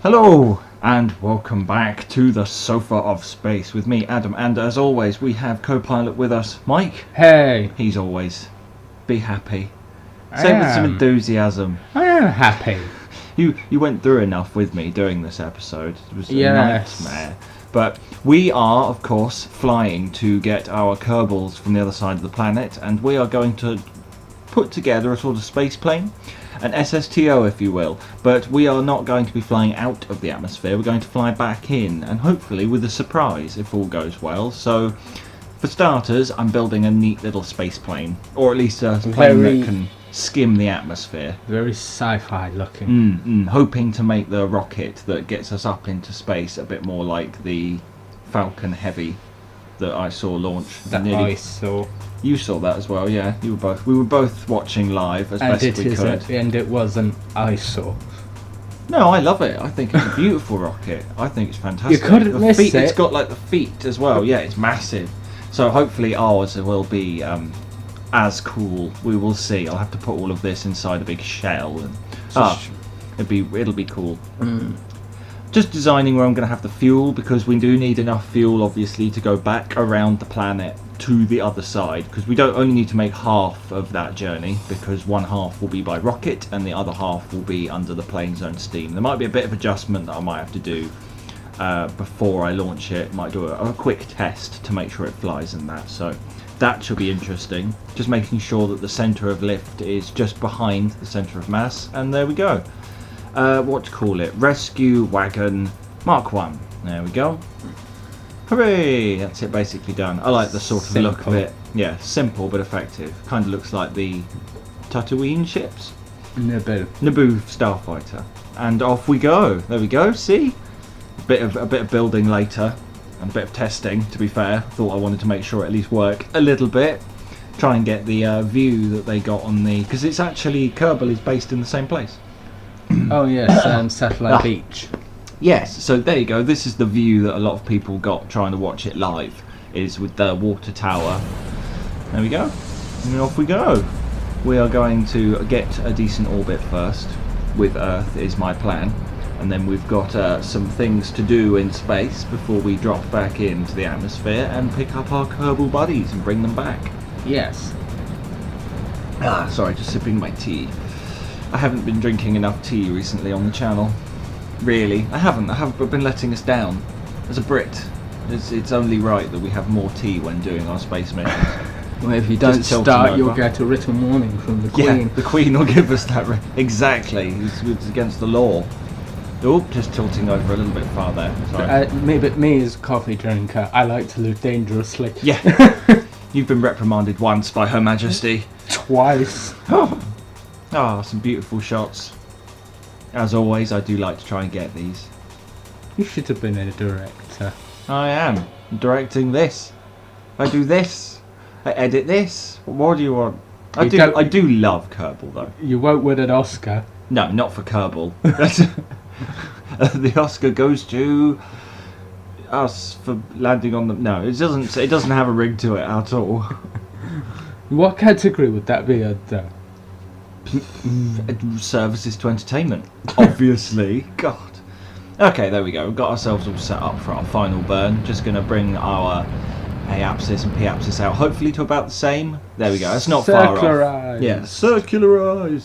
Hello and welcome back to the Sofa of Space with me, Adam, and as always we have co-pilot with us, Mike. Hey. He's always. Be happy. Say it with some enthusiasm. I am happy. You went through enough with me doing this episode. It was a Yes. nightmare. But we are, of course, flying to get our Kerbals from the other side of the planet, and we are going to put together a sort of space plane. An SSTO, if you will, but we are not going to be flying out of the atmosphere. We're going to fly back in, and hopefully with a surprise if all goes well. So, for starters, I'm building a neat little space plane, or at least a plane that can skim the atmosphere. Very sci-fi looking. Hoping to make the rocket that gets us up into space a bit more like the FALCON Heavy that I saw launch. I saw. You saw that as well, yeah. We were both watching live as best we could. And it was an eyesore. No, I love it. I think it's a beautiful rocket. I think it's fantastic. You couldn't miss it. It's got like the feet as well. Yeah, it's massive. So hopefully ours will be as cool. We will see. I'll have to put all of this inside a big shell, and it'll be cool. Just designing where I'm going to have the fuel, because we do need enough fuel obviously to go back around the planet to the other side, because we don't only need to make half of that journey, because one half will be by rocket and the other half will be under the plane's own steam. There might be a bit of adjustment that I might have to do before I launch it. Might do a quick test to make sure it flies and that, so that should be interesting. Just making sure that the centre of lift is just behind the centre of mass, and there we go. What to call it? Rescue Wagon Mark 1. There we go. Hooray! That's it, basically done. I like the sort of look of it. Yeah, simple but effective. Kind of looks like the Tatooine ships. Naboo starfighter. And off we go. There we go. See, a bit of building later, and a bit of testing. To be fair, thought I wanted to make sure it at least work a little bit. Try and get the view that they got on the, because it's actually Kerbal is based in the same place. Oh yes, Satellite Beach. Yes, so there you go. This is the view that a lot of people got trying to watch it live, is with the water tower. There we go. And off we go. We are going to get a decent orbit first with Earth, is my plan. And then we've got some things to do in space before we drop back into the atmosphere and pick up our Kerbal buddies and bring them back. Yes. Sorry, just sipping my tea. I haven't been drinking enough tea recently on the channel. Really, I haven't been letting us down. As a Brit, it's only right that we have more tea when doing our space missions. Well, if you don't start, you'll get a written warning from the Queen. Yeah, the Queen will give us that. Exactly, it's against the law. Oh, just tilting over a little bit far there. Sorry. Me as a coffee drinker, I like to live dangerously. Yeah, you've been reprimanded once by Her Majesty. Twice. Some beautiful shots. As always, I do like to try and get these. You should have been a director. I am. I'm directing this. I do this. I edit this. What more do you want? I do love Kerbal though. You won't win an Oscar. No, not for Kerbal. The Oscar goes to us for landing on the. No, it doesn't have a ring to it at all. What category would that be under? Services to entertainment, obviously. God. Okay, there we go. We've got ourselves all set up for our final burn. Just going to bring our A-apsis and P-apsis out, hopefully to about the same. There we go. That's not far off. Yeah, circularize.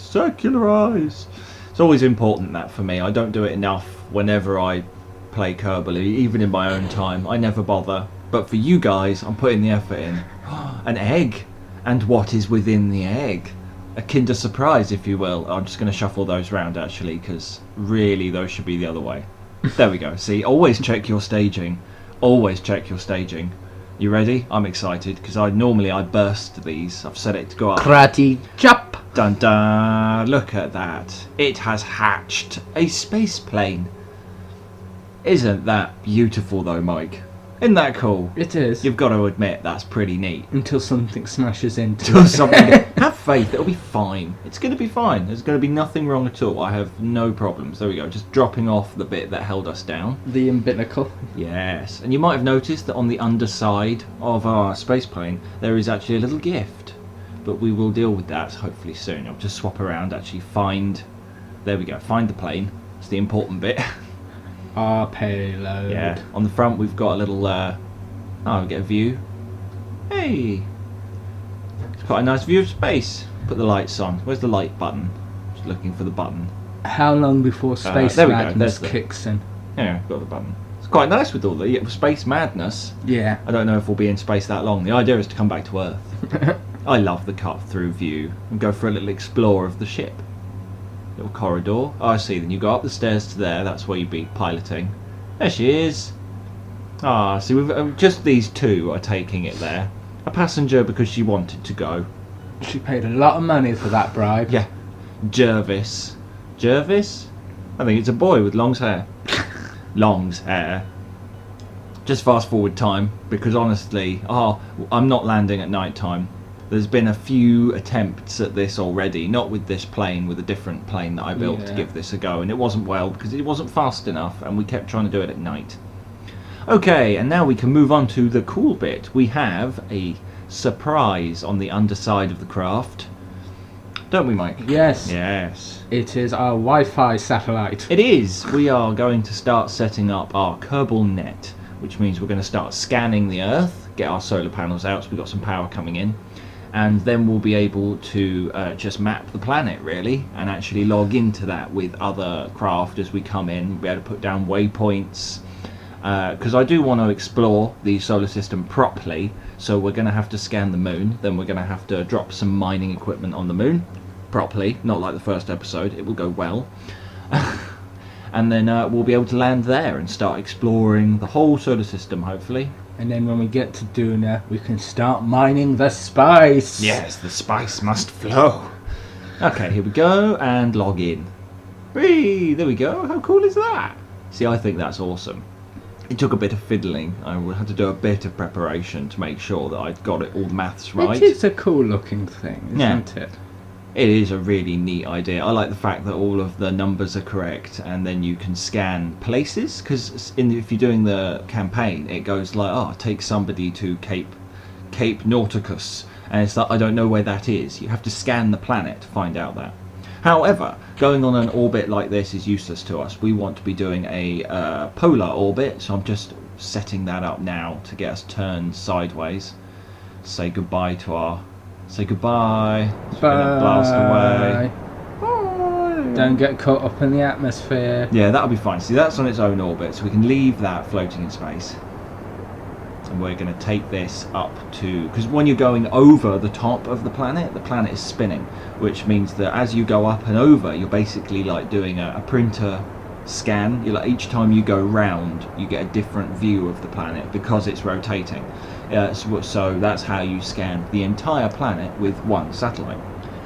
It's always important that for me. I don't do it enough whenever I play Kerbal, even in my own time. I never bother. But for you guys, I'm putting the effort in. An egg, and what is within the egg? A Kinder Surprise, if you will. I'm just going to shuffle those round actually, because really those should be the other way. There we go. See, always check your staging. Always check your staging. You ready? I'm excited because I burst these. I've set it to go up. Karate chop. Dun dun. Look at that. It has hatched a space plane. Isn't that beautiful though, Mike? Isn't that cool? It is. You've got to admit that's pretty neat. Until something smashes into it. Have faith, it'll be fine. It's going to be fine. There's going to be nothing wrong at all. I have no problems. There we go. Just dropping off the bit that held us down. The umbilical. Yes. And you might have noticed that on the underside of our space plane there is actually a little gift. But we will deal with that hopefully soon. I'll just swap around, actually find... There we go. Find the plane. It's the important bit. our payload. Yeah, on the front we've got a little, we get a view. Hey! It's quite a nice view of space. Put the lights on. Where's the light button? Just looking for the button. How long before space madness kicks in? Yeah, got the button. It's quite nice with all the space madness. Yeah. I don't know if we'll be in space that long. The idea is to come back to Earth. I love the cut-through view and go for a little explore of the ship. Little corridor. Oh, I see. Then you go up the stairs to there. That's where you'd be piloting. There she is. Ah, see, we've just these two are taking it there. A passenger because she wanted to go. She paid a lot of money for that bribe. Yeah. Jervis. Jervis? I think it's a boy with long hair. Long hair. Just fast forward time because honestly, I'm not landing at night time. There's been a few attempts at this already, not with this plane, with a different plane that I built to give this a go, and it wasn't well because it wasn't fast enough and we kept trying to do it at night. Okay, and now we can move on to the cool bit. We have a surprise on the underside of the craft. Don't we, Mike? Yes. Yes. It is our Wi-Fi satellite. It is. We are going to start setting up our Kerbal net, which means we're going to start scanning the Earth, get our solar panels out so we've got some power coming in, and then we'll be able to just map the planet, really, and actually log into that with other craft as we come in. We'll be able to put down waypoints, because I do want to explore the solar system properly, so we're going to have to scan the moon, then we're going to have to drop some mining equipment on the moon, properly, not like the first episode, it will go well. And then we'll be able to land there and start exploring the whole solar system, hopefully. And then when we get to Duna, we can start mining the spice. Yes, the spice must flow. Okay, here we go, and log in. Whee! There we go. How cool is that? See, I think that's awesome. It took a bit of fiddling. I had to do a bit of preparation to make sure that I'd got all the maths right. It is a cool looking thing, isn't it? It is a really neat idea. I like the fact that all of the numbers are correct, and then you can scan places, because if you're doing the campaign, it goes like, take somebody to Cape Nauticus, and it's like, I don't know where that is. You have to scan the planet to find out that. However, going on an orbit like this is useless to us. We want to be doing a polar orbit, so I'm just setting that up now to get us turned sideways. Say goodbye to our... Say goodbye. It's gonna blast away. Bye. Don't get caught up in the atmosphere. Yeah, that'll be fine. See, that's on its own orbit, so we can leave that floating in space. And we're going to take this up to... Because when you're going over the top of the planet is spinning, which means that as you go up and over, you're basically like doing a printer scan. You're like, each time you go round, you get a different view of the planet because it's rotating. So that's how you scan the entire planet with one satellite,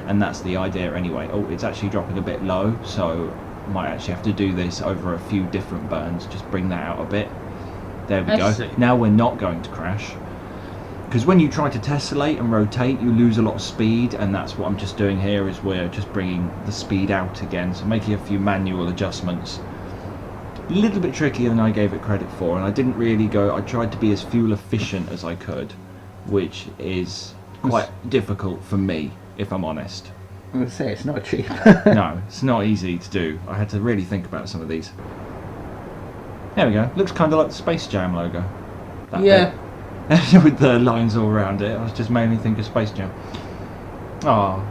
and that's the idea anyway. Oh, it's actually dropping a bit low, so might actually have to do this over a few different burns. Just bring that out a bit. There we go. Now we're not going to crash, because when you try to tessellate and rotate, you lose a lot of speed, and that's what I'm just doing here. Is we're just bringing the speed out again, so making a few manual adjustments. A little bit trickier than I gave it credit for, and I didn't really go... I tried to be as fuel efficient as I could, which is quite difficult for me, if I'm honest. I would say it's not cheap. No, it's not easy to do. I had to really think about some of these. There we go. Looks kind of like the Space Jam logo. Yeah. With the lines all around it. I was just made me think of Space Jam. Oh,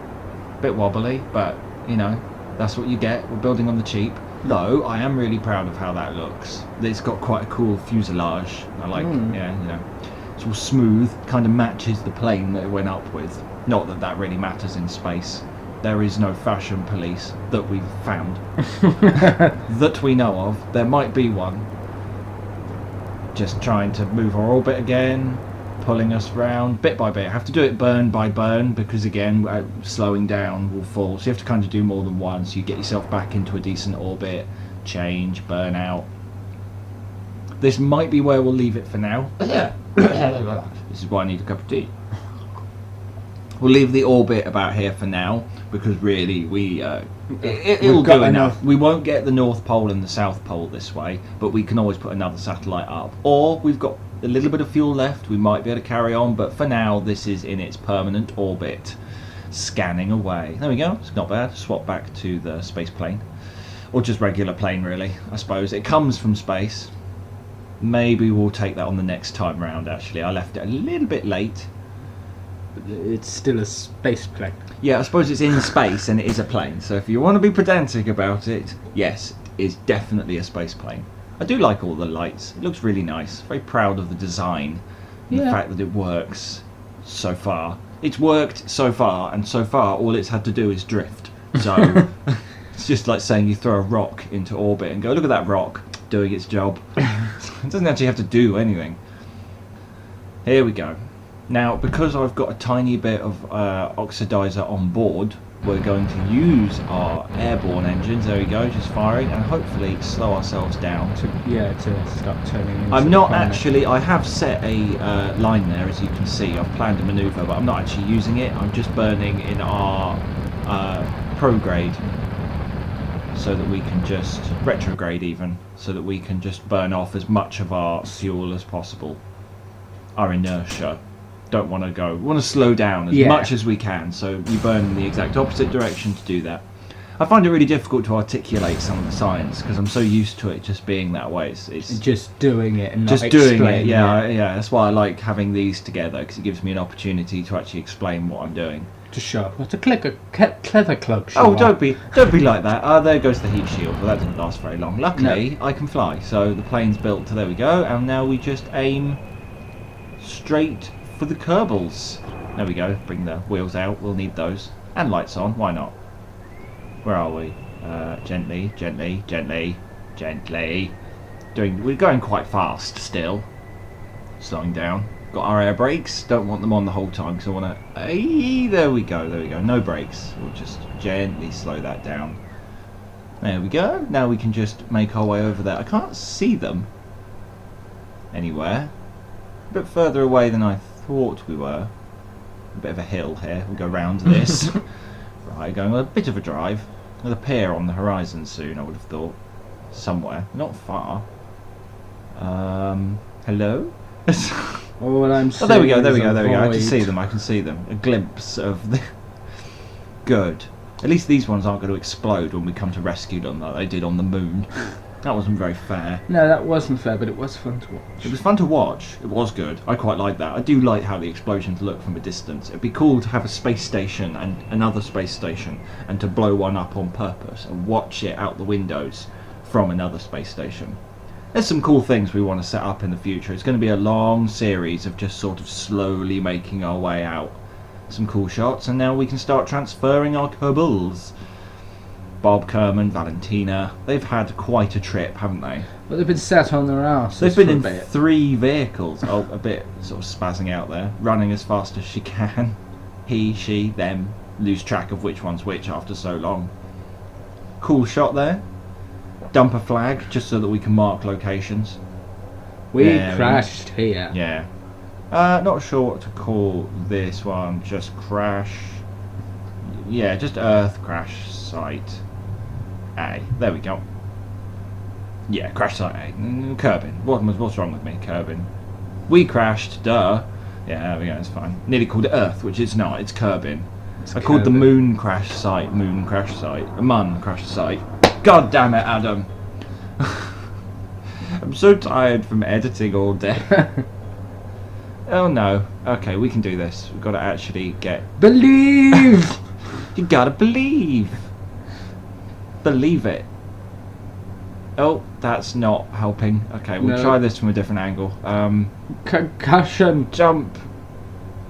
bit wobbly, but, you know, that's what you get. We're building on the cheap. Though, I am really proud of how that looks. It's got quite a cool fuselage. I like, yeah, you know, it's all smooth, kind of matches the plane that it went up with. Not that that really matters in space. There is no fashion police that we've found. That we know of. There might be one. Just trying to move our orbit again, pulling us round bit by bit. I have to do it burn by burn because again slowing down will fall, so you have to kind of do more than one, so you get yourself back into a decent orbit, change, burn out. This might be where we'll leave it for now. This is why I need a cup of tea. We'll leave the orbit about here for now because really it'll go enough. We won't get the North Pole and the South Pole this way, but we can always put another satellite up, or we've got a little bit of fuel left, we might be able to carry on, but for now this is in its permanent orbit, scanning away. There we go, it's not bad. Swap back to the space plane. Or just regular plane, really, I suppose. It comes from space. Maybe we'll take that on the next time round, actually. I left it a little bit late. It's still a space plane. Yeah, I suppose it's in space and it is a plane. So if you want to be pedantic about it, yes, it is definitely a space plane. I do like all the lights. It looks really nice. Very proud of the design and the fact that it works so far. It's worked so far, and so far all it's had to do is drift. So it's just like saying you throw a rock into orbit and go, look at that rock doing its job. It doesn't actually have to do anything. Here we go. Now, because I've got a tiny bit of oxidizer on board, we're going to use our airborne engines. There we go, just firing, and hopefully slow ourselves down. To start turning into I'm not actually, I have set a line there, as you can see. I've planned a manoeuvre, but I'm not actually using it. I'm just burning in our prograde, so that we can just, retrograde even, so that we can just burn off as much of our fuel as possible. Our inertia. Don't want to go, we want to slow down as much as we can, so you burn in the exact opposite direction to do that. I find it really difficult to articulate some of the science because I'm so used to it just being that way. It's just doing it and just not doing it. explaining Yeah. That's why I like having these together, because it gives me an opportunity to actually explain what I'm doing. To show what a clever cloak show. Oh, don't be like that. There goes the heat shield. Well, that didn't last very long. Luckily, I can fly, so the plane's built. There we go, and now we just aim straight for the Kerbals. There we go. Bring the wheels out. We'll need those. And lights on. Why not? Where are we? Gently. We're going quite fast still. Slowing down. Got our air brakes. Don't want them on the whole time because I want to... There we go. No brakes. We'll just gently slow that down. There we go. Now we can just make our way over there. I can't see them anywhere. A bit further away than I thought we were. A bit of a hill here. We'll go round this. Right, going a bit of a drive. There'll appear on the horizon soon, I would have thought. Somewhere. Not far. Hello? All I'm Oh, there we go. I void. can see them. A glimpse of the... Good. At least these ones aren't going to explode when we come to rescue them like they did on the moon. That wasn't very fair. No, that wasn't fair, but it was fun to watch. It was fun to watch. It was good. I quite like that. I do like how the explosions look from a distance. It'd be cool to have a space station and another space station and to blow one up on purpose and watch it out the windows from another space station. There's some cool things we want to set up in the future. It's going to be a long series of just sort of slowly making our way out. Some cool shots, and now we can start transferring our Kerbals. Bob, Kerman, Valentina, they've had quite a trip, haven't they? But they've been sat on their arses. They've been for a in bit. 3 vehicles. Oh, a bit sort of spazzing out there. Running as fast as she can. He, she, them. Lose track of which one's which after so long. Cool shot there. Dump a flag just so that we can mark locations. We There we crashed here. Yeah. Not sure what to call this one. Just crash. Yeah, just Earth crash site A. There we go. Yeah, crash site A. Kerbin. What's wrong with me? Kerbin. We crashed. Duh. Yeah, there we go. It's fine. Nearly called it Earth, which it's not. It's Kerbin. I called the moon crash site. A mun crash site. God damn it, Adam. I'm so tired from editing all day. Oh no. Okay, we can do this. We've got to actually get... Believe! You gotta believe. Believe it. Oh, that's not helping. Okay, we'll try this from a different angle. Concussion. Jump.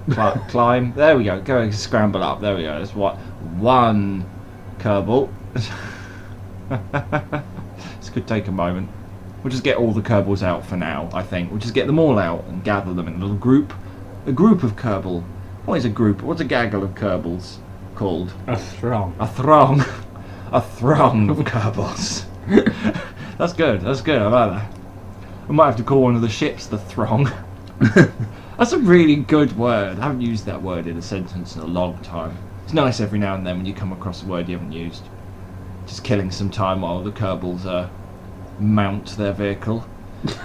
Climb. There we go. Go scramble up. There we go. That's what. 1 Kerbal. This could take a moment. We'll just get all the Kerbals out for now, I think. We'll just get them all out and gather them in a little group. A group of Kerbal. What is a group? What's a gaggle of Kerbals called? A throng. A throng. A throng of Kerbals. That's good. I like that. I might have to call one of the ships the throng. That's a really good word. I haven't used that word in a sentence in a long time. It's nice every now and then when you come across a word you haven't used. Just killing some time while the Kerbals mount their vehicle.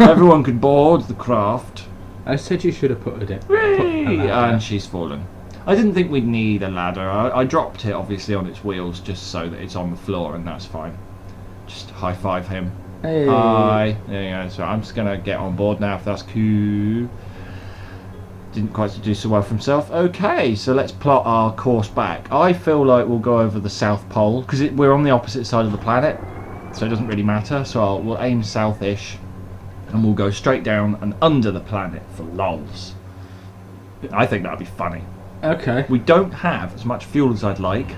Everyone could board the craft. I said you should have put it in. And she's fallen. I didn't think we'd need a ladder. I dropped it obviously on its wheels just so that it's on the floor, and that's fine. Just high five him. Hey. Hi. There you go. So I'm just gonna get on board now if that's cool. Didn't quite do so well for himself. Okay, so let's plot our course back. I feel like we'll go over the South Pole because we're on the opposite side of the planet, so it doesn't really matter. So we'll aim south-ish, and we'll go straight down and under the planet for lols. I think that'd be funny. Okay. We don't have as much fuel as I'd like.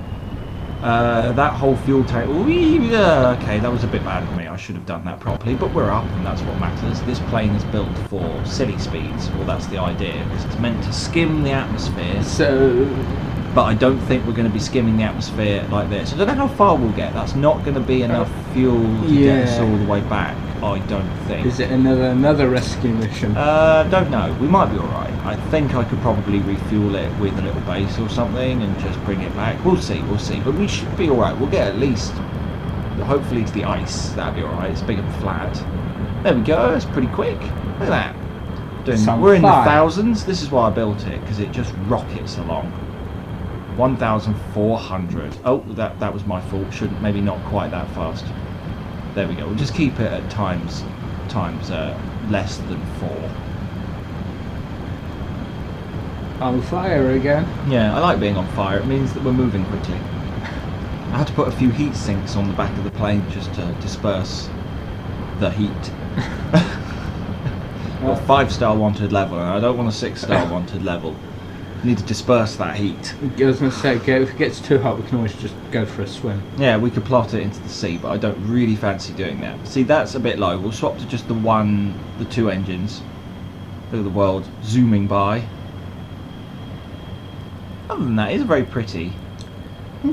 That whole fuel tank. Okay, that was a bit bad of me. I should have done that properly, but we're up, and that's what matters. This plane is built for silly speeds. Well, that's the idea, because it's meant to skim the atmosphere. So, but I don't think we're going to be skimming the atmosphere like this. I don't know how far we'll get. That's not going to be enough fuel to get us all the way back. I don't think. Is it another rescue mission? Don't know. We might be alright. I think I could probably refuel it with a little base or something and just bring it back. We'll see. But we should be alright. We'll get at least, hopefully, to the ice. That'd be alright. It's big and flat. There we go. It's pretty quick. Look at that. We're in the thousands. This is why I built it, because it just rockets along. 1,400. Oh, that was my fault. Shouldn't, maybe not quite that fast. There we go. We'll just keep it at times less than 4. On fire again. Yeah, I like being on fire. It means that we're moving quickly. I had to put a few heat sinks on the back of the plane just to disperse the heat. Well, 5-star wanted level, and I don't want a 6-star wanted level. You need to disperse that heat. I was going to say, if it gets too hot, we can always just go for a swim. Yeah, we could plot it into the sea, but I don't really fancy doing that. See, that's a bit low. We'll swap to just the 2 engines. Look at the world zooming by. Other than that, it's very pretty.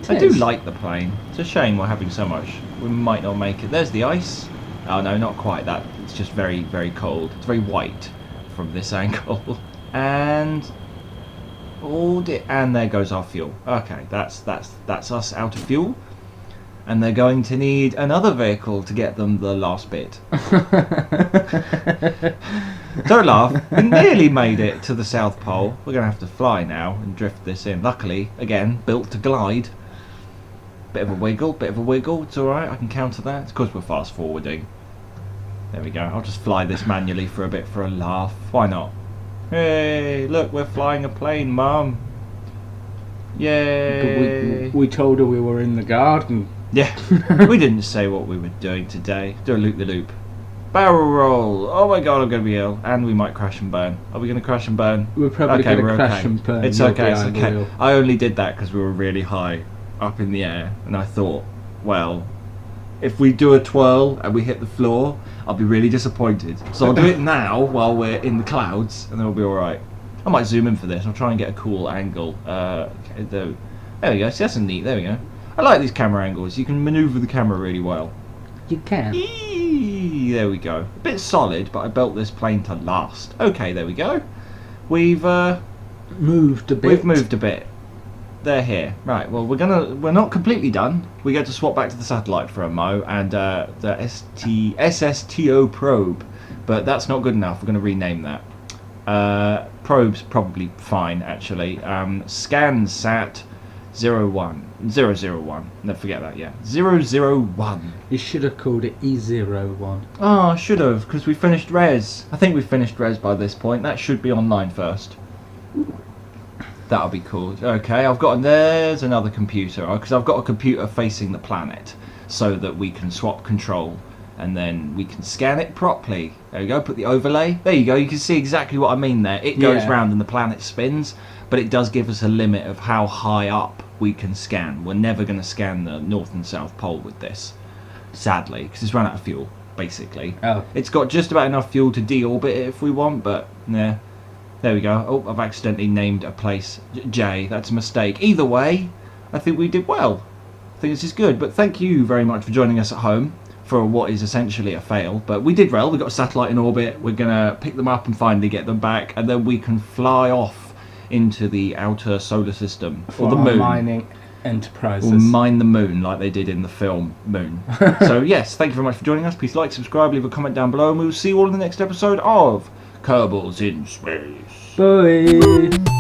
I do like the plane. It's a shame we're having so much. We might not make it. There's the ice. Oh no, not quite that. It's just very, very cold. It's very white from this angle. And there goes our fuel. Okay, that's us out of fuel. And they're going to need another vehicle to get them the last bit. Don't laugh. We nearly made it to the South Pole. We're going to have to fly now and drift this in. Luckily, again, built to glide. Bit of a wiggle. It's alright. I can counter that. It's because we're fast forwarding. There we go. I'll just fly this manually for a bit for a laugh. Why not? Hey, look, we're flying a plane, Mum. Yay. But we told her we were in the garden. Yeah, we didn't say what we were doing today. Do a loop-the-loop. Barrel roll. Oh my god, I'm going to be ill. And we might crash and burn. Are we going to crash and burn? We're probably going to crash and burn. It's okay, it's okay. I only did that because we were really high up in the air. And I thought, well, if we do a twirl and we hit the floor, I'll be really disappointed. So I'll do it now while we're in the clouds, and then we'll be alright. I might zoom in for this. I'll try and get a cool angle. There we go. See, that's neat. There we go. I like these camera angles. You can manoeuvre the camera really well. You can. There we go. A bit solid, but I built this plane to last. Okay, there we go. We've moved a bit. We've moved a bit. They're here. Right, well, we're not completely done. We get to swap back to the satellite for a mo and the SSTO probe, but that's not good enough. We're going to rename that. Probe's probably fine, actually. ScanSat 001. No, forget that, yeah. 001. You should have called it E01. Oh, I should have, because we finished res. I think we finished res by this point. That should be online first. That'll be cool. Okay, there's another computer, because I've got a computer facing the planet, so that we can swap control, and then we can scan it properly. There you go, put the overlay. There you go, you can see exactly what I mean there. It goes round and the planet spins, but it does give us a limit of how high up we can scan. We're never going to scan the North and South Pole with this, sadly, because it's run out of fuel, basically. Oh. It's got just about enough fuel to deorbit it if we want, but yeah. There we go. Oh, I've accidentally named a place J. That's a mistake. Either way, I think we did well. I think this is good. But thank you very much for joining us at home for what is essentially a fail. But we did well. We got a satellite in orbit. We're going to pick them up and finally get them back. And then we can fly off into the outer solar system. For or the moon. mining enterprises. Or mine the moon like they did in the film Moon. So yes, thank you very much for joining us. Please like, subscribe, leave a comment down below. And we will see you all in the next episode of Kerbals in Space. Bye.